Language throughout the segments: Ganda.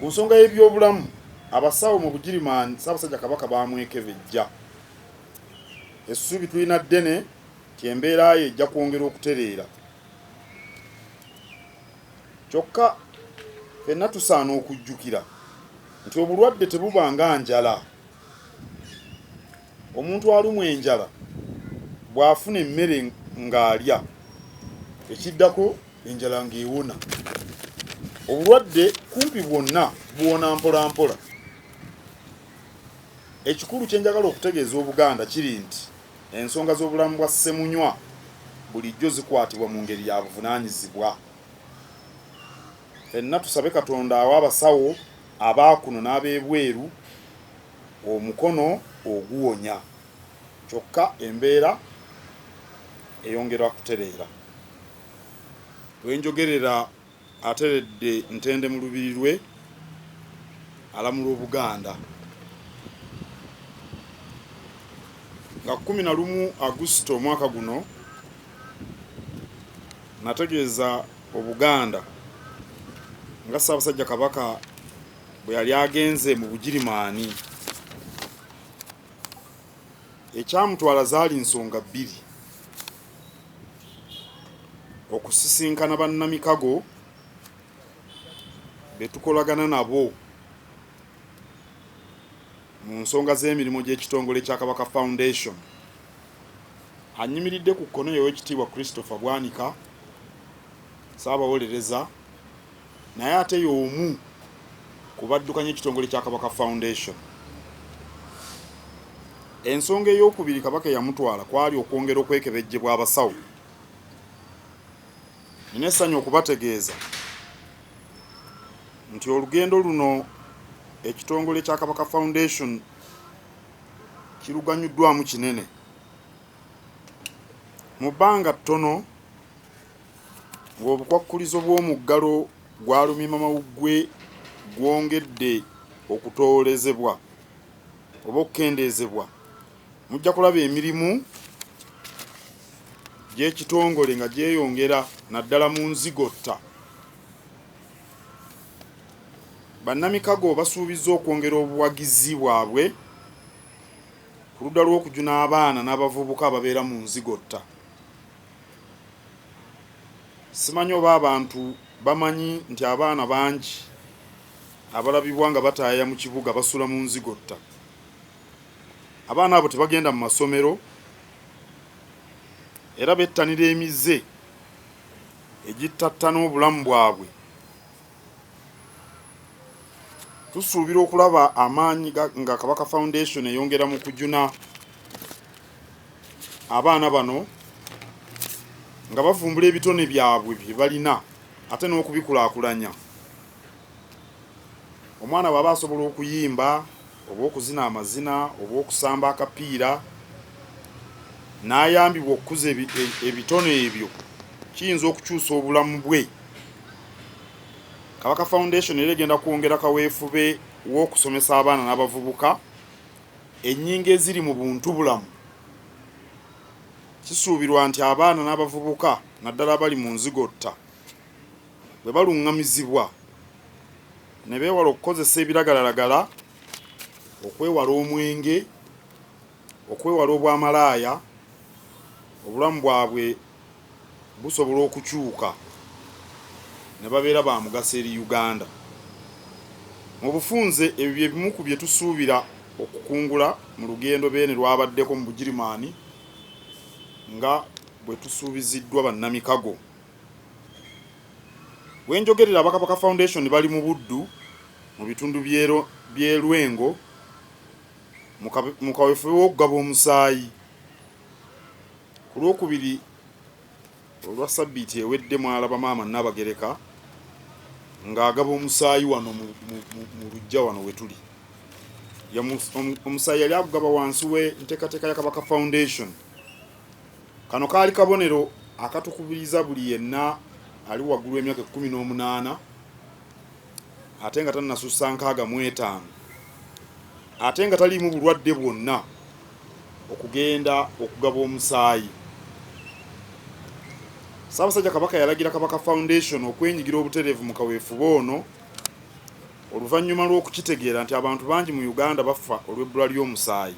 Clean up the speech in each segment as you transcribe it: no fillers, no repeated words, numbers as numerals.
ku nsonga y'ebyobulamu abasawo mu Bugirimaani Ssaabasajja Kabaka bamwekebejja. Essuubi tulina ddene ti embeera ye ejja kwongera okutereera. Kyokka ffenna tusaana okujjukira nti obulwadde tebuba nga njala. Omuntu alumwa enjala bw'afuna emmere ng'alya, ekiddako enjala ng'ewona. Obulwadde kumpi bwonna buwona mpola mpola. Ekikulu kye njagala okutegeeza Obuganda kiri nti ensonga z'obulamu bwa ssemunywa bulijjo zikwatibwa mu ngeri ya buvunaanyizibwa. Ffenna tusabe Katonda awa abasawo abaakuno n'ab'ebweru omukono oguwonya, kyokka embeera eyongera kutereera. Wenjogerera ateredde Ntende mu lubiri lwe alamula Obuganda nga 11 Augusito omwaka guno nategeeza Obuganda nga Ssaabasajja Kabaka bwe yali agenze mu Bugirimaani. Ekyamutwala zaali nsonga bbiri: okusisinkana bannamikago be tukolagana nabo mu nsonga z'emirimu gy'ekitongole kya Kabaka Foundation. Annyimiridde ku kkono y'Oweekitiibwa Christopher Bwanika, Ssaabawolereza, naye ate y'omu ku baddukanya ekitongole kya Kabaka Foundation. Ensonga ey'okubiri Kabaka eyamutwala kwali okwongera okwekebejjebwa abasawo. Nina essanyu okubategeeza nti olugendo luno ekitongole kya Kabaka Foundation kiruganyuddwamu kinene. Mu bbanga ttono ng'obukwakkulizo bw'omuggalo gwa Lumimamawuggwe gwongedde okutoolezebwa oba okukendeezebwa, mujja kulaba emirimu gy'ekitongole nga gyeyongera naddala mu nzigotta. Bannamikago basuubizza okwongera obuwagizi bwabwe ku ludda lw'okujuna abaana n'abavubuka ababeera mu nzigotta. Simanyi oba abantu bamanyi nti abaana bangi abalabibwa nga bataaya mu kibuga basula mu nzigotta. Abaana abo tebagenda mu masomero era bettanira emize egittattana obulamu bwabwe. Tusuubira okulaba amaanyi nga Kabaka Foundation eyongera mu kujuna abaana bano nga bavumbula ebitone byabwe bye balina ate n'okubikulaakulanya. Omwana bw'aba asobola okuyimba oba okuzina amazina oba okusamba akapiira n'ayambibwa okukuza ebitone ebyo, kiyinza okukyusa obulamu bwe. Kabaka Foundation era egenda kwongera kaweefube w'okusomesa abaana n'abavubuka ennyingo eziri mu buntu bulamu. Kisuubirwa nti abaana n'abavubuka naddala abali mu nzigotta bwe baluŋŋamizibwa ne beewala okukozesa ebiragalalagala, okwewala omwenge, okwewala obwamalaaya, obulamu bwabwe busobola okukyuka ne babeera ba mugaso eri Uganda. Mu bufunze ebyo bye bimu ku bye tusuubira okukungula mu lugendo Beene lwabaddeko mu Bugirimaani nga bwe tusuubiziddwa bannamikago. Wenjogerera Kabaka Foundation bali mu Buddu mu bitundu by'e Lwengo mu kaweefube w'okugaba omusaayi. Ku lwokubiri olwa Ssabbiiti ewedde mwalaba maama Nnabagereka ng'agaba omusaayi wano mu luggya wano we tuli. Omusaayi yali agugaba wansi w'enteekateeka ya Kabaka Foundation. Kano kaali kabonero akatukubiriza buli yenna ali waggulu w'emyaka 18 ate nga tannasussa 65 ate nga taliimu bulwadde bwonna okugenda okugaba omusaayi. Ssaabasajja Kabaka yalagira Kabaka Foundation okwenyigira obutereevu mu kaweefube ono oluvannyuma lw'okukitegeera nti abantu bangi mu Uganda bafa olw'ebbula ly'omusaayi.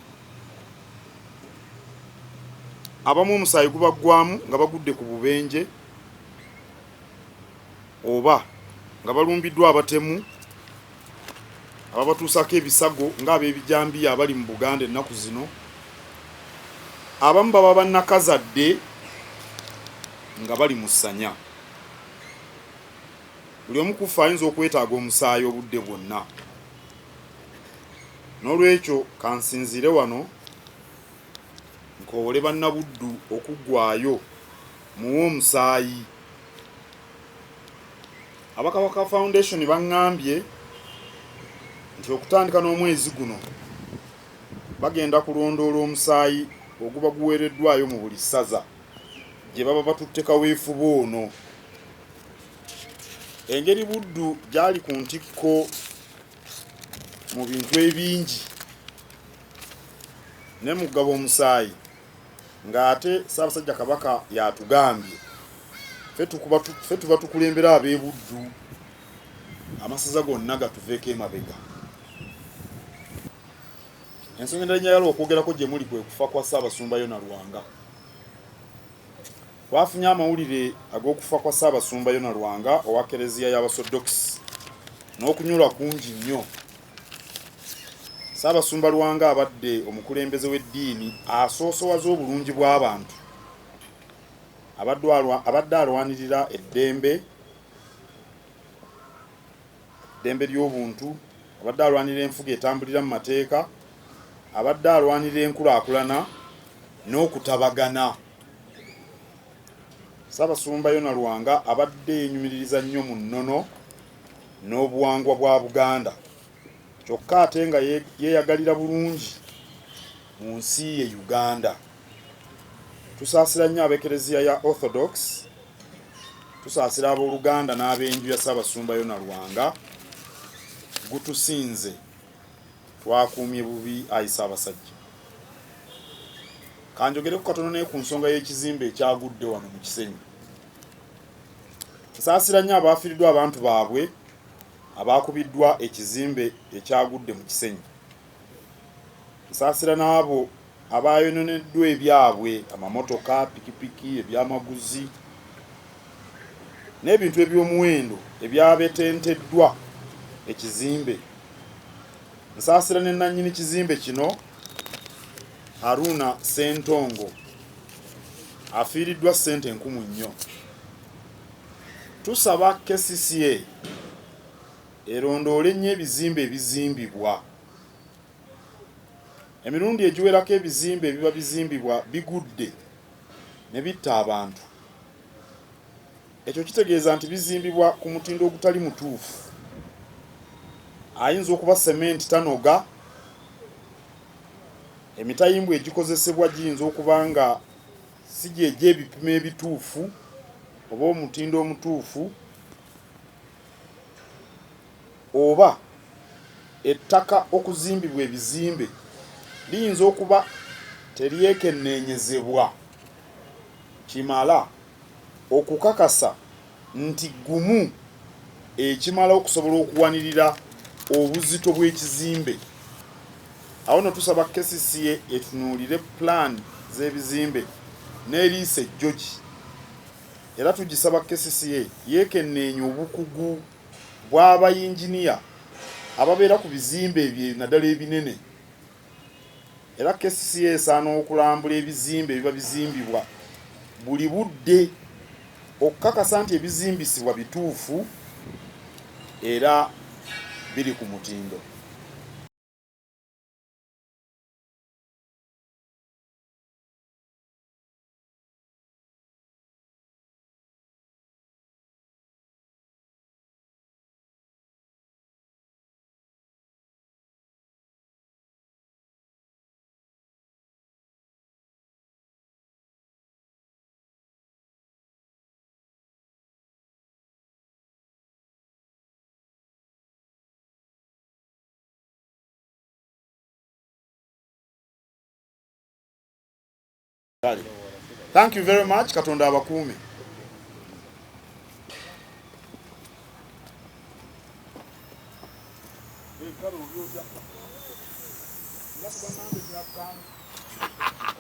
Abamu omusaayi gubaggwamu nga bagudde ku bubenje oba nga balumbiddwa abatemu ababatuusako ebisago ng'ab'ebijambiya abali mu Buganda ennaku zino. Abamu baba bannakazadde nga bali mu ssanya. Buli omu ku ffe ayinza okwetaaga omusaayi obudde bwonna. N'olwekyo kansinzire wano nkoowole bannabuddu okuggwaayo muwe omusaayi. Abakabaka Foundation baŋŋambye nti okutandika n'omwezi guno bagenda kulondoola omusaayi oguba guweereddwayo mu buli ssaza gye baba batutte kaweefube ono. Engeri Buddu gyali ku ntikko mu bintu ebingi ne mugaba omusaayi ng'ate Ssaabasajja Kabaka yatugambye ffe tuba tukulembera ab'e Buddu, amasaza gonna gatuveeko emabega. Ensonga endala njagala okwogerako gye muli kwe kufa kwa Ssaabasumba Yona Lwanga. Twafunye amawulire ag'okufa kwa Ssaabasumba Yona Lwanga owa Kereziya y'Abasodokisi n'okunyolwa kungi nnyo. Ssaabasumba Lwanga abadde omukulembeze w'eddiini asoosowaza obulungi bw'abantu, abadde alwanirira eddembe ly'obuntu, abadde alwanirira enfuga etambulira mu mateeka, abadde alwanirira enkulaakulana n'okutabagana. Ssaabasumba Yona Lwanga abadde yenyumiririza nnyo mu nnono n'obuwangwa bwa Buganda, kyokka ate nga yeeyagalira bulungi mu nsi ye Uganda. Tusaasira nnyo ab'Ekereziya ya Orthodox, tusaasira ab'Oluganda n'ab'enju ya Ssaabasumba Yona Lwanga. Gutusinze twakuumye bubi ayi Ssaabasajja. Kanjogereko katono naye ku nsonga y'ekizimbe ekyagudde wano mu Kisenyi. Nsaasira nnyo abaafiiriddwa abantu baabwe abaakubiddwa ekizimbe ekyagudde mu Kisenyi. Nsaasira n'abo abaayononeddwa ebyabwe, amamotoka, pikipiki, ebyamaguzi n'ebintu eby'omuwendo ebyabetenteddwa ekizimbe. Nsaasira ne nannyini kizimbe kino Haruna Ssentongo afiiriddwa ssente enkumu nnyo. Tusaba KCCA erondoole nnyo ebizimbe ebizimbibwa. Emirundi egiwerako ebizimbe ebiba bizimbibwa bigudde ne bitta abantu. Ekyo kitegeeza nti bizimbibwa ku mutindo ogutali mutuufu. Ayinza okuba sementi tanoga, emitayimbwa egikozesebwa giyinza okuba nga si gy'ebipimo ebituufu oba omutindo omutuufu, oba ettaka okuzimbibwa ebizimbe liyinza okuba teryekenneenyezebwa kimala okukakasa nti gumu ekimala okusobola okuwanirira obuzito bw'ekizimbe. Awo no tusaba KCCA etunuulire plan z'ebizimbe n'eriisa ejjogi, era tugisaba KCCA yeekenneenya obukugu bw'abayinginiya ababeera ku bizimbe ebyo naddala ebinene. Era KCCA esaana okulambula ebizimbe ebiba bizimbibwa buli budde okukakasa nti ebizimbisibwa bituufu era biri ku mutindo. Thank you very much. Katonda abakuume. Karo byobya. Ndakubanga ndekya